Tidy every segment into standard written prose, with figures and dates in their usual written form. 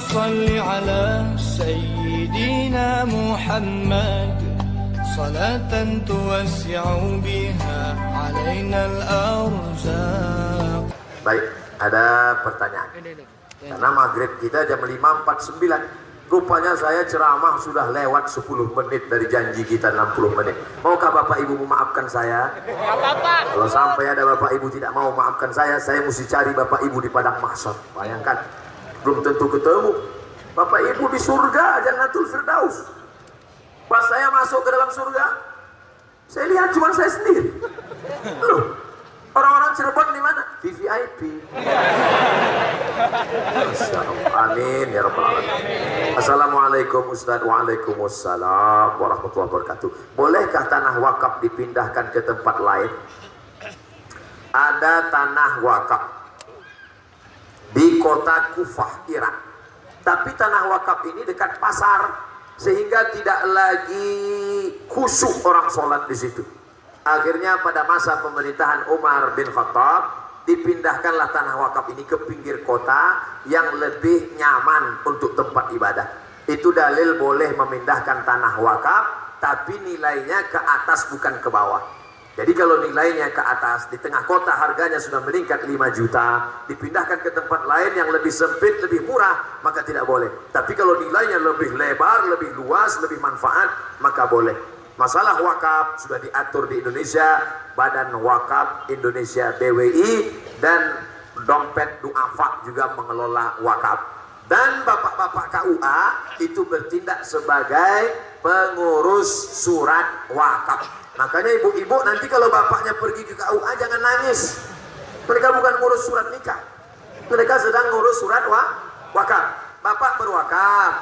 صل على سيدنا محمد صلاة توسع بها علينا الأرزاق. Baik, ada pertanyaan. Karena maghrib kita jam 5.49. Rupanya saya ceramah sudah lewat 10 menit dari janji kita 60 menit. Maukah Bapak Ibu memaafkan saya? Kalau sampai ada Bapak Ibu tidak mau memaafkan saya mesti cari Bapak Ibu di padang mahsyar. Bayangkan, belum tentu ketemu. Bapak Ibu di surga, Jannatul Firdaus. Pas saya masuk ke dalam surga, saya lihat cuma saya sendiri. Loh, orang-orang Cirebon di mana? VVIP. Amin ya rabbal alamin. Assalamualaikum Ustaz. Waalaikumsalam warahmatullahi wabarakatuh. Bolehkah tanah wakaf dipindahkan ke tempat lain? Ada tanah wakaf di kota Kufah, Irak. Tapi tanah wakaf ini dekat pasar, sehingga tidak lagi khusyuk orang sholat di situ. Akhirnya pada masa pemerintahan Umar bin Khattab, dipindahkanlah tanah wakaf ini ke pinggir kota yang lebih nyaman untuk tempat ibadah. Itu dalil boleh memindahkan tanah wakaf, tapi nilainya ke atas bukan ke bawah. Jadi kalau nilainya ke atas, di tengah kota harganya sudah meningkat 5 juta, dipindahkan ke tempat lain yang lebih sempit, lebih murah, maka tidak boleh. Tapi kalau nilainya lebih lebar, lebih luas, lebih manfaat, maka boleh. Masalah wakaf sudah diatur di Indonesia, Badan Wakaf Indonesia BWI, dan Dompet Duafa juga mengelola wakaf. Dan bapak-bapak KUA itu bertindak sebagai pengurus surat wakaf. Makanya ibu-ibu nanti kalau bapaknya pergi ke KUA jangan nangis. Mereka bukan ngurus surat nikah, mereka sedang ngurus surat wakaf. Bapak berwakaf,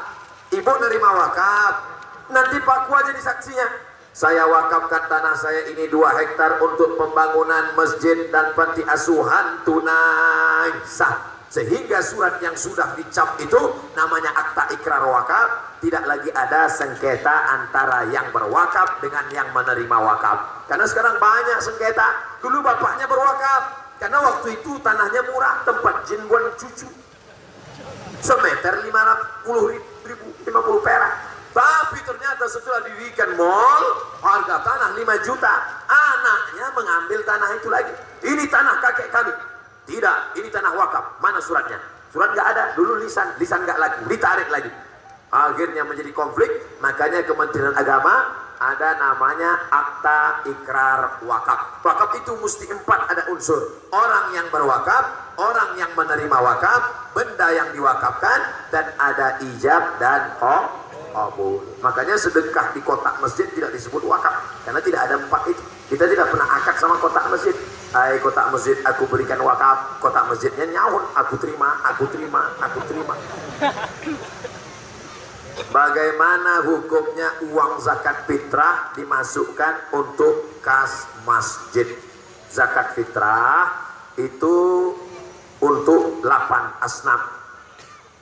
ibu nerima wakaf, nanti Pak Kua jadi saksinya. Saya wakafkan tanah saya ini 2 hektar untuk pembangunan masjid dan panti asuhan tunai sah. Sehingga surat yang sudah dicap itu namanya akta ikrar wakaf. Tidak lagi ada sengketa antara yang berwakaf dengan yang menerima wakaf. Karena sekarang banyak sengketa. Dulu bapaknya berwakaf, karena waktu itu tanahnya murah, tempat jin buat cucu. Semeter 50 perak. Tapi ternyata setelah didirikan mall, harga tanah 5 juta. Anaknya mengambil tanah itu lagi. Ini tanah kakek kami. Tidak, ini tanah wakaf. Mana suratnya? Surat nggak ada. Dulu lisan nggak lagi. Ditarik lagi. Akhirnya menjadi konflik. Makanya Kementerian Agama ada namanya akta ikrar wakaf. Wakaf itu mesti 4 ada unsur. Orang yang berwakaf, orang yang menerima wakaf, benda yang diwakafkan, dan ada ijab dan qabul. Makanya sedekah di kotak masjid tidak disebut wakaf, karena tidak ada 4 itu. Kita tidak pernah akad sama kotak masjid. Hai kotak masjid, aku berikan wakaf. Kotak masjidnya nyaun, aku terima, aku terima, aku terima. Bagaimana hukumnya uang zakat fitrah dimasukkan untuk kas masjid? Zakat fitrah itu untuk 8 asnaf.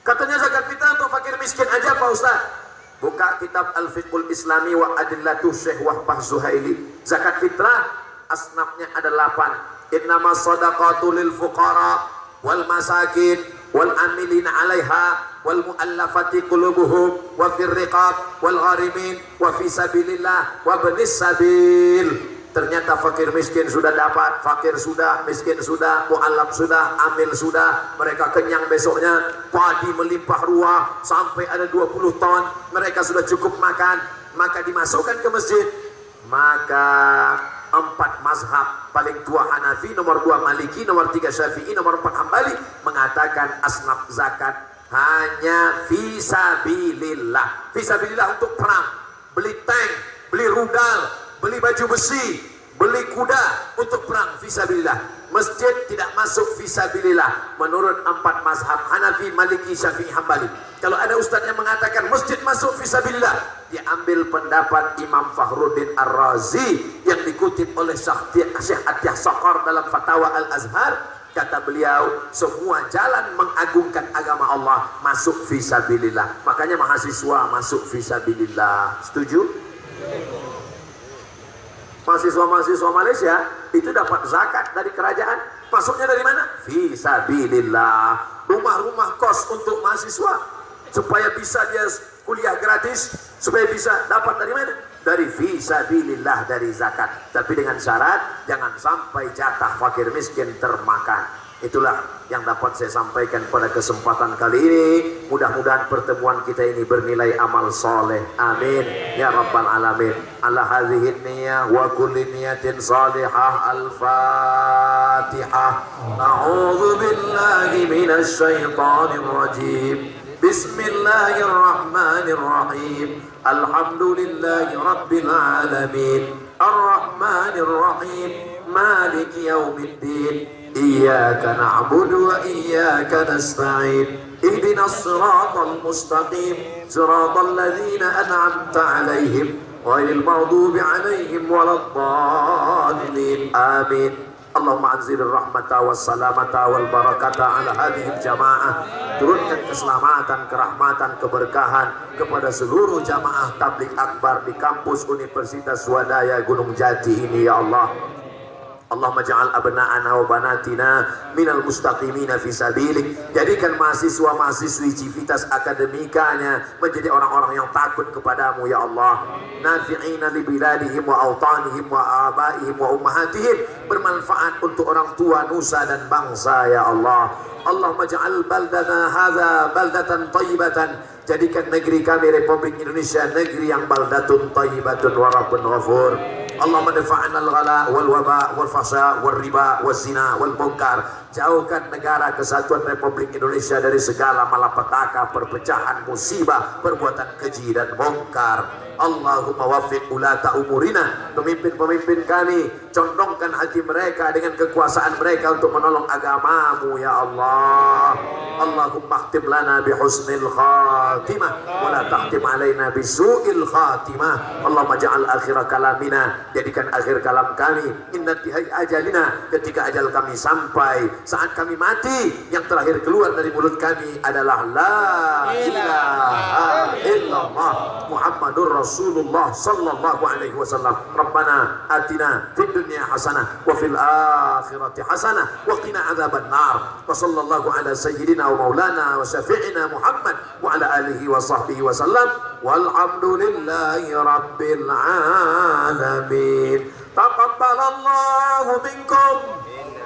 Katanya zakat fitrah untuk fakir miskin aja Pak Ustaz. Buka kitab Al-Fiqhul Islami wa Adillatuh Syekh Wahbah Zuhaili. Zakat fitrah asnafnya ada 8. Innama sadaqatu lil fuqara wal masakin wal amilina 'alaiha wal mu'allafati qulubuhum wa fir riqab wal gharimin wa fi sabilillah wa ibnis sabil. Ternyata fakir miskin sudah dapat, fakir sudah, miskin sudah, mu'allaf sudah, amil sudah. Mereka kenyang besoknya, padi melimpah ruah sampai ada 20 ton. Mereka sudah cukup makan, maka dimasukkan ke masjid. Maka 4 mazhab, paling tua Hanafi, nomor 2 Maliki, nomor 3 Syafi'i, nomor 4 Hambali, mengatakan asnaf zakat hanya fisabilillah. Fisabilillah untuk perang, beli tank, beli rudal, beli baju besi, beli kuda untuk perang fisabilillah. Masjid tidak masuk fisabilillah menurut 4 mazhab Hanafi, Maliki, Syafi'i, Hambali. Kalau ada ustaz yang mengatakan masjid masuk fisabilillah, dia ambil pendapat Imam Fakhruddin Ar-Razi yang dikutip oleh Syekh Atiyah Saqar dalam Fatwa Al-Azhar. Kata beliau, semua jalan mengagungkan agama Allah masuk fisabilillah. Makanya mahasiswa masuk fisabilillah. Setuju? Mahasiswa-mahasiswa Malaysia itu dapat zakat dari kerajaan. Masuknya dari mana? Fisabilillah. Rumah-rumah kos untuk mahasiswa supaya bisa dia kuliah gratis, supaya bisa dapat dari mana? Dari fisabilillah, dari zakat. Tapi dengan syarat jangan sampai jatah fakir miskin termakan. Itulah yang dapat saya sampaikan pada kesempatan kali ini. Mudah-mudahan pertemuan kita ini bernilai amal soleh. Amin ya rabbal alamin. Ala hadhihi niyyah wa kulli niyatin salihah. Al-Fatihah. A'udzu billahi minasy syaithanir rajim. Bismillahirrahmanirrahim. Alhamdulillahi rabbil alamin. Ar-Rahmanir Rahim. Maliki yaumiddin. Iyyaka na'budu wa iyyaka nasta'in. Ihdinas siratal mustaqim. Siratal ladzina an'amta 'alaihim ghairil maghdubi 'alaihim waladdallin. Amin. Allahumma anzilir rahmata was salamata wal barakata ala hadhihi jamaah. Turunkan keselamatan, kerahmatan, keberkahan kepada seluruh jamaah tabligh akbar di kampus Universitas Swadaya Gunung Jati ini ya Allah. Allahumma ja'al abna'ana wa banatina minal mustaqimina fi sabilik. Jadikan mahasiswa-mahasiswi Civitas akademikanya menjadi orang-orang yang takut kepadamu ya Allah. Nafi'ina li biladihim wa awtanihim wa abaihim wa ummahatihim. Bermanfaat untuk orang tua, nusa dan bangsa ya Allah. Allahumma ja'al baldana hadha baldatan tayyibatan. Jadikan negeri kami Republik Indonesia negeri yang baldatun tayyibatun wa rabbun ghafur. Allahumma dafa'na al-ghala wal waba wal fahsya wal riba wal zina wal munkar. Jauhkan negara kesatuan Republik Indonesia dari segala malapetaka, perpecahan, musibah, perbuatan keji dan munkar. Allahumma waffiq ulata umurina, pemimpin-pemimpin kami, condongkan hati mereka dengan kekuasaan mereka untuk menolong agamamu ya Allah. Allahumma khtim lana bi husnil khatimah wa la tahtim alaina bi su'il khatimah. Allahumma ja'al akhir kalamina, jadikan akhir kalam kami inna tihai ajalina, ketika ajal kami sampai, saat kami mati, yang terakhir keluar dari mulut kami adalah la ilaha illallah Muhammadur Rasulullah sallallahu alaihi wasallam. Rabbana atina fid dunya hasanah wa fil akhirati hasanah wa qina adzaban nar. Wa sallallahu ala sayyidina wa maulana wa syafi'ina Muhammad wa ala alihi wa sahbihi wa sallam. Walhamdulillahi rabbil alamin. Taqabbalallahu minkum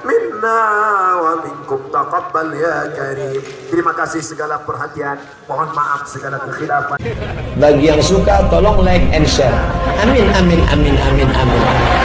minna wa minkum taqabbal ya karim. Terima kasih segala perhatian, mohon maaf segala kekhilafan. Bagi yang suka tolong like and share. Amin amin amin amin amin.